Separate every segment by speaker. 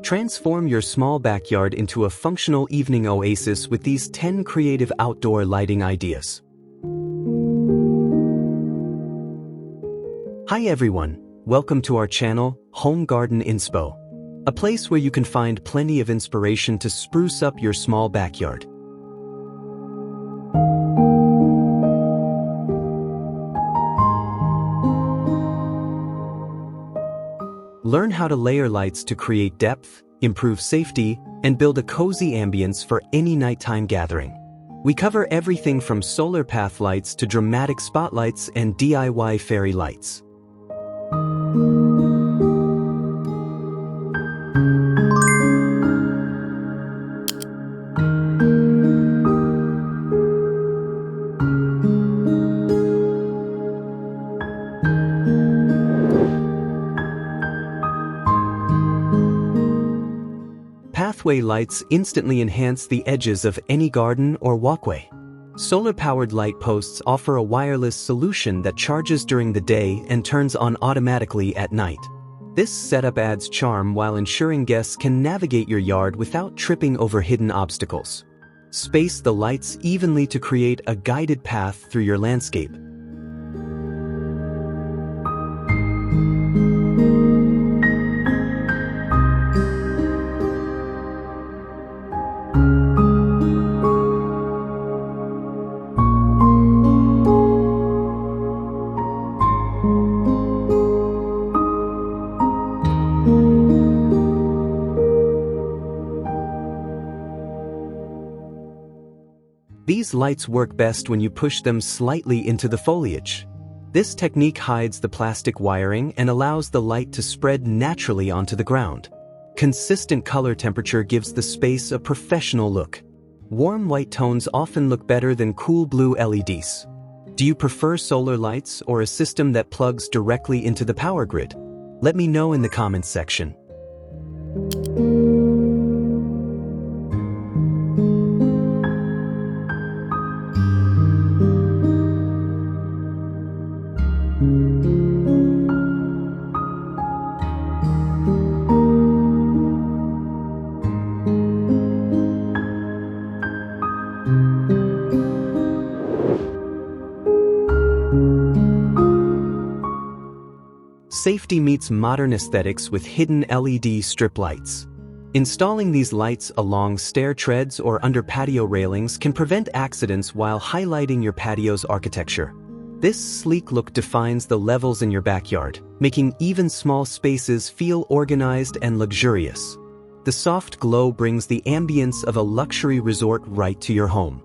Speaker 1: Transform your small backyard into a functional evening oasis with these 10 creative outdoor lighting ideas. Hi everyone, welcome to our channel, Home Garden Inspo, a place where you can find plenty of inspiration to spruce up your small backyard. Learn how to layer lights to create depth, improve safety, and build a cozy ambience for any nighttime gathering. We cover everything from solar path lights to dramatic spotlights and DIY fairy lights. Pathway lights instantly enhance the edges of any garden or walkway. Solar-powered light posts offer a wireless solution that charges during the day and turns on automatically at night. This setup adds charm while ensuring guests can navigate your yard without tripping over hidden obstacles. Space the lights evenly to create a guided path through your landscape. These lights work best when you push them slightly into the foliage. This technique hides the plastic wiring and allows the light to spread naturally onto the ground. Consistent color temperature gives the space a professional look. Warm white tones often look better than cool blue LEDs. Do you prefer solar lights or a system that plugs directly into the power grid? Let me know in the comments section. Safety meets modern aesthetics with hidden LED strip lights. Installing these lights along stair treads or under patio railings can prevent accidents while highlighting your patio's architecture. This sleek look defines the levels in your backyard, making even small spaces feel organized and luxurious. The soft glow brings the ambience of a luxury resort right to your home.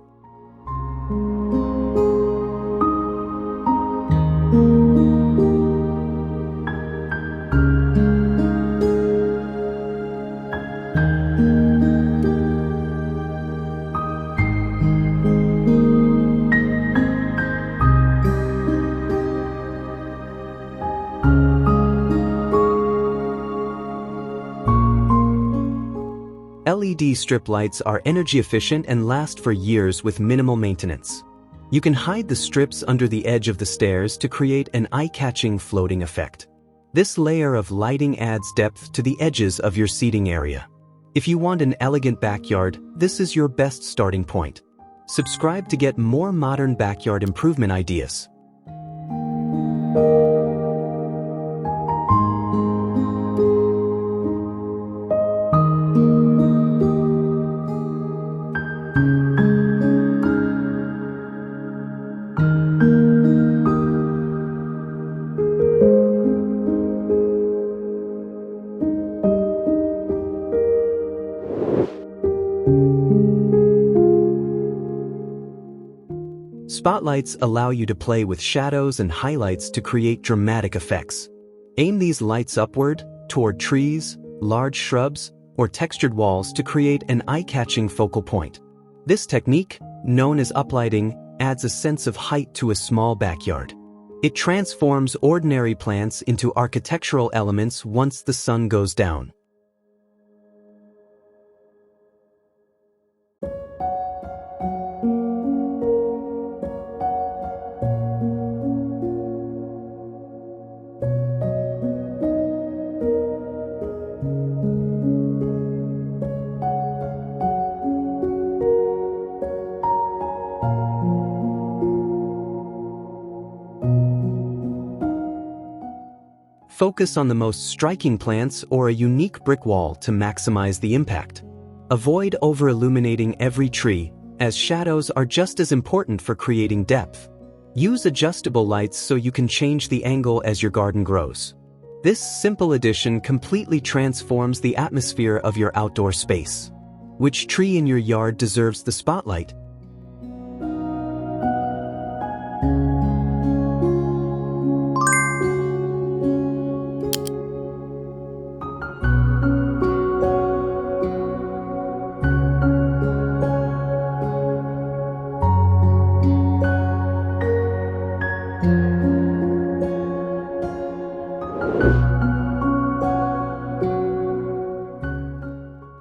Speaker 1: LED strip lights are energy efficient and last for years with minimal maintenance. You can hide the strips under the edge of the stairs to create an eye-catching floating effect. This layer of lighting adds depth to the edges of your seating area. If you want an elegant backyard, this is your best starting point. Subscribe to get more modern backyard improvement ideas. Spotlights allow you to play with shadows and highlights to create dramatic effects. Aim these lights upward, toward trees, large shrubs, or textured walls to create an eye-catching focal point. This technique, known as uplighting, adds a sense of height to a small backyard. It transforms ordinary plants into architectural elements once the sun goes down. Focus on the most striking plants or a unique brick wall to maximize the impact. Avoid over-illuminating every tree, as shadows are just as important for creating depth. Use adjustable lights so you can change the angle as your garden grows. This simple addition completely transforms the atmosphere of your outdoor space. Which tree in your yard deserves the spotlight?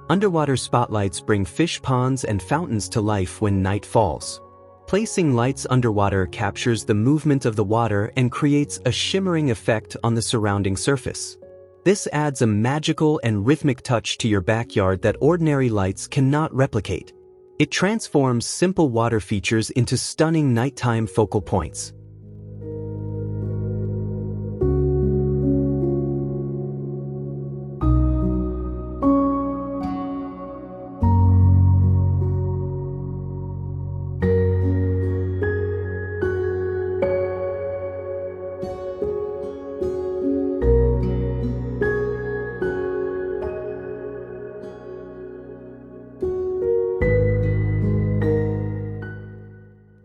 Speaker 1: Underwater spotlights bring fish ponds and fountains to life when night falls. Placing lights underwater captures the movement of the water and creates a shimmering effect on the surrounding surface. This adds a magical and rhythmic touch to your backyard that ordinary lights cannot replicate. It transforms simple water features into stunning nighttime focal points.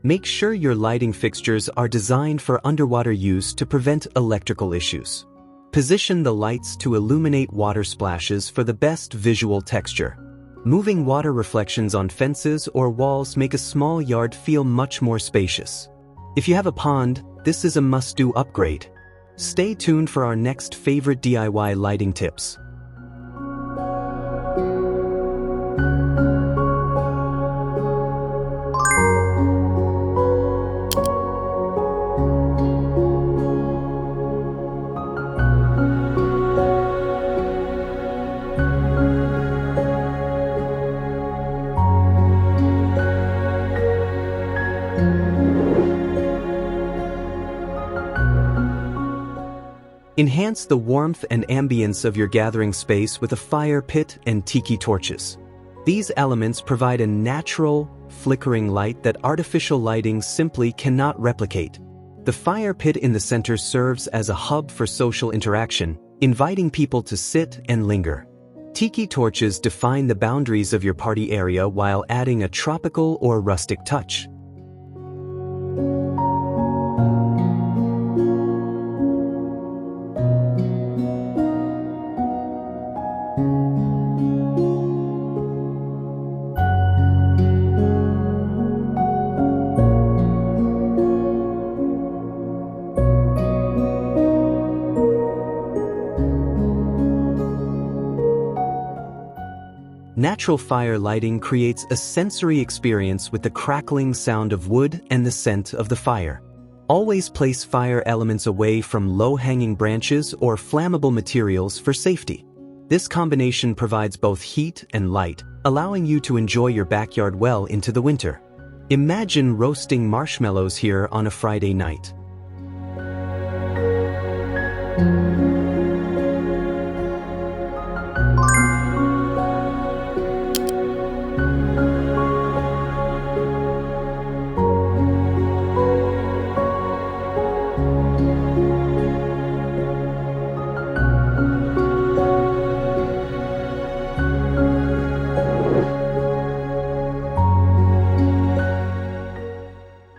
Speaker 1: Make sure your lighting fixtures are designed for underwater use to prevent electrical issues. Position the lights to illuminate water splashes for the best visual texture. Moving water reflections on fences or walls make a small yard feel much more spacious. If you have a pond, this is a must-do upgrade. Stay tuned for our next favorite DIY lighting tips. Enhance the warmth and ambience of your gathering space with a fire pit and tiki torches. These elements provide a natural, flickering light that artificial lighting simply cannot replicate. The fire pit in the center serves as a hub for social interaction, inviting people to sit and linger. Tiki torches define the boundaries of your party area while adding a tropical or rustic touch. Natural fire lighting creates a sensory experience with the crackling sound of wood and the scent of the fire. Always place fire elements away from low-hanging branches or flammable materials for safety. This combination provides both heat and light, allowing you to enjoy your backyard well into the winter. Imagine roasting marshmallows here on a Friday night.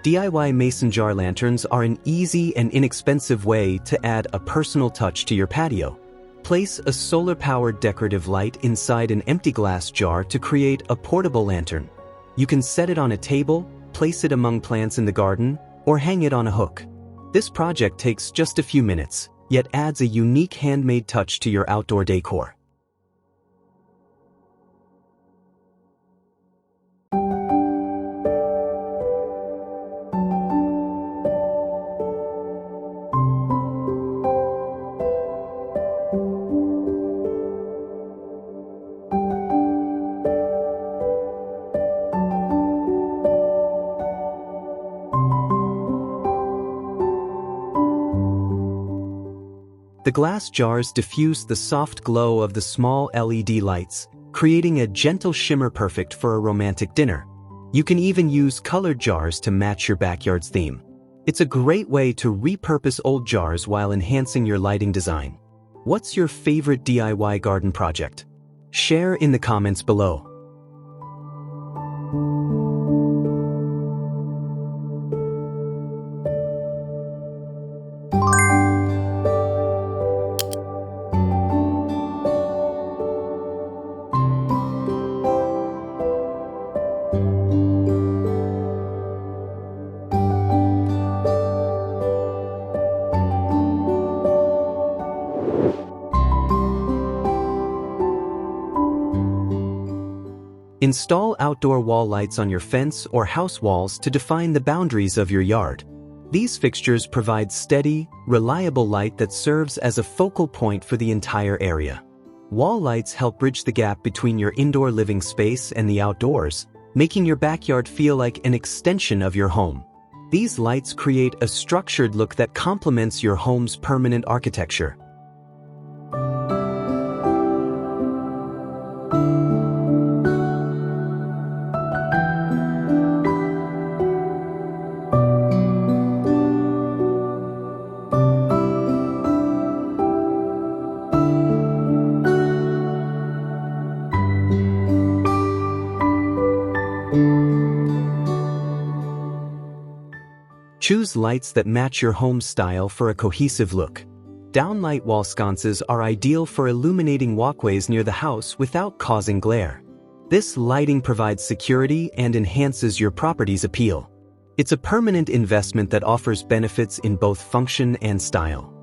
Speaker 1: DIY mason jar lanterns are an easy and inexpensive way to add a personal touch to your patio. Place a solar-powered decorative light inside an empty glass jar to create a portable lantern. You can set it on a table, place it among plants in the garden, or hang it on a hook. This project takes just a few minutes, yet adds a unique handmade touch to your outdoor decor. The The glass jars diffuse the soft glow of the small LED lights, creating a gentle shimmer perfect for a romantic dinner. You can even use colored jars to match your backyard's theme. It's a great way to repurpose old jars while enhancing your lighting design. What's your favorite DIY garden project? Share in the comments below. Install outdoor wall lights on your fence or house walls to define the boundaries of your yard. These fixtures provide steady, reliable light that serves as a focal point for the entire area. Wall lights help bridge the gap between your indoor living space and the outdoors, making your backyard feel like an extension of your home. These lights create a structured look that complements your home's permanent architecture. Choose lights that match your home style for a cohesive look. Downlight wall sconces are ideal for illuminating walkways near the house without causing glare. This lighting provides security and enhances your property's appeal. It's a permanent investment that offers benefits in both function and style.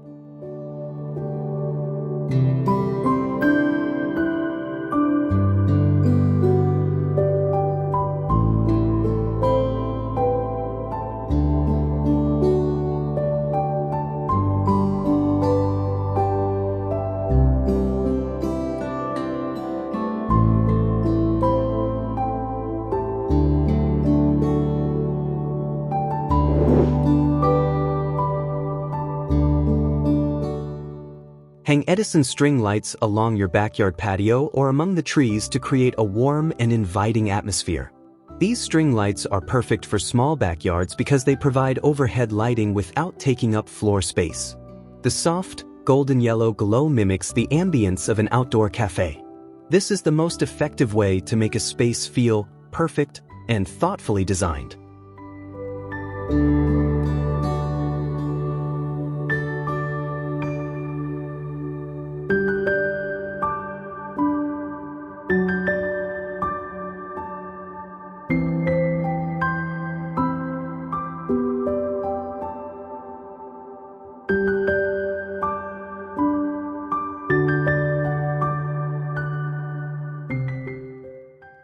Speaker 1: Hang Edison string lights along your backyard patio or among the trees to create a warm and inviting atmosphere. These string lights are perfect for small backyards because they provide overhead lighting without taking up floor space. The soft, golden yellow glow mimics the ambience of an outdoor cafe. This is the most effective way to make a space feel perfect and thoughtfully designed.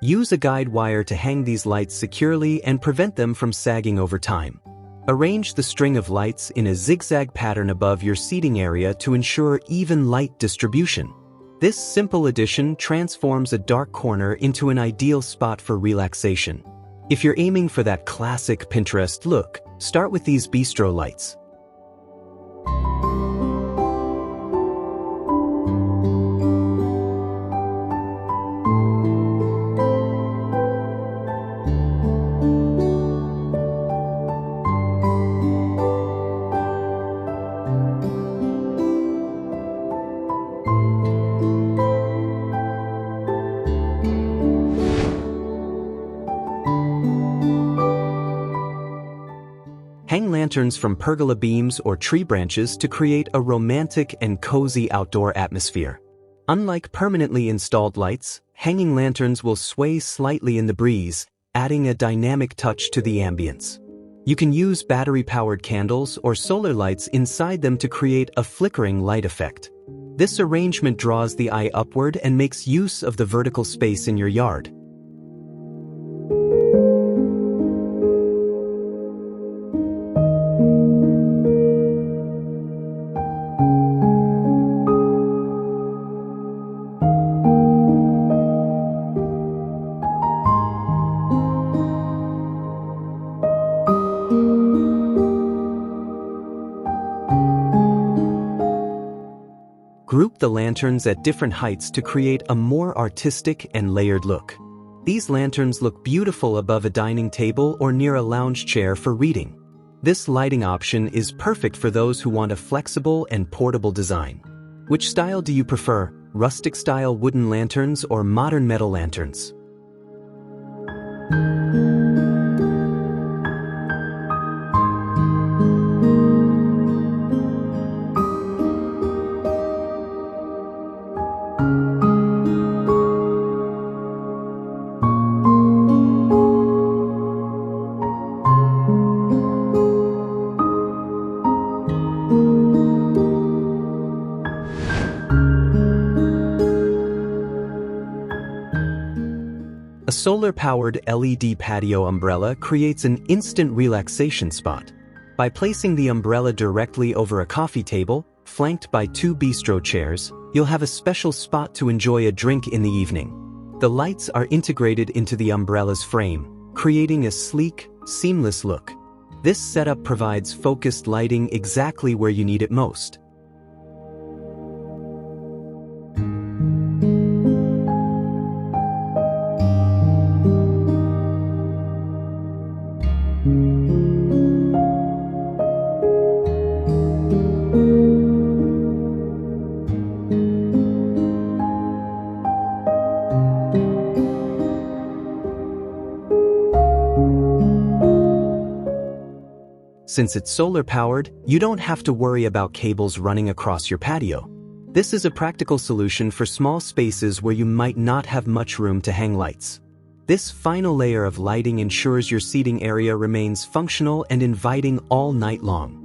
Speaker 1: Use a guide wire to hang these lights securely and prevent them from sagging over time. Arrange the string of lights in a zigzag pattern above your seating area to ensure even light distribution. This simple addition transforms a dark corner into an ideal spot for relaxation. If you're aiming for that classic Pinterest look, start with these Bistro lights. Hang lanterns from pergola beams or tree branches to create a romantic and cozy outdoor atmosphere. Unlike permanently installed lights, hanging lanterns will sway slightly in the breeze, adding a dynamic touch to the ambience. You can use battery-powered candles or solar lights inside them to create a flickering light effect. This arrangement draws the eye upward and makes use of the vertical space in your yard. Group the lanterns at different heights to create a more artistic and layered look. These lanterns look beautiful above a dining table or near a lounge chair for reading. This lighting option is perfect for those who want a flexible and portable design. Which style do you prefer, rustic-style wooden lanterns or modern metal lanterns? A solar-powered LED patio umbrella creates an instant relaxation spot. By placing the umbrella directly over a coffee table, flanked by 2 bistro chairs, you'll have a special spot to enjoy a drink in the evening. The lights are integrated into the umbrella's frame, creating a sleek, seamless look. This setup provides focused lighting exactly where you need it most. Since it's solar-powered, you don't have to worry about cables running across your patio. This is a practical solution for small spaces where you might not have much room to hang lights. This final layer of lighting ensures your seating area remains functional and inviting all night long.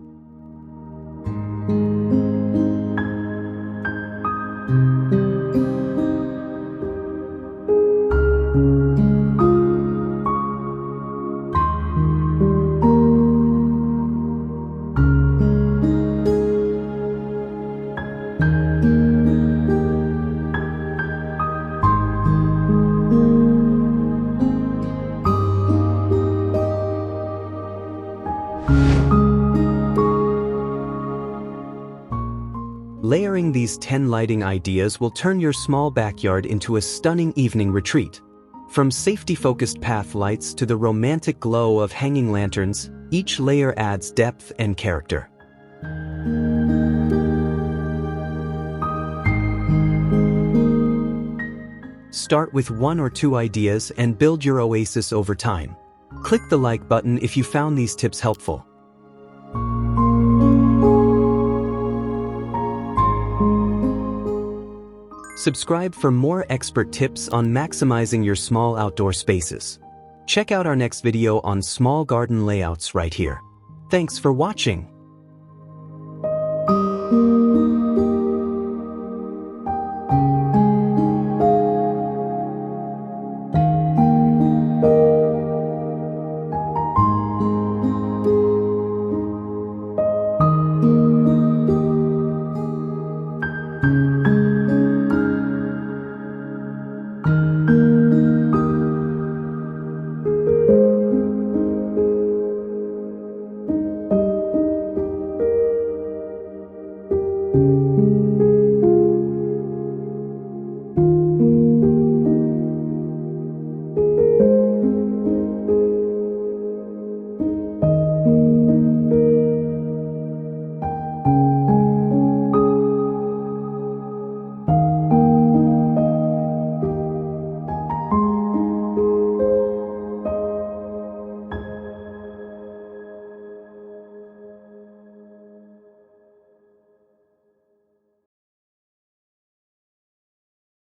Speaker 1: Layering these 10 lighting ideas will turn your small backyard into a stunning evening retreat. From safety-focused path lights to the romantic glow of hanging lanterns, each layer adds depth and character. Start with 1 or 2 ideas and build your oasis over time. Click the like button if you found these tips helpful. Subscribe for more expert tips on maximizing your small outdoor spaces. Check out our next video on small garden layouts right here. Thanks for watching.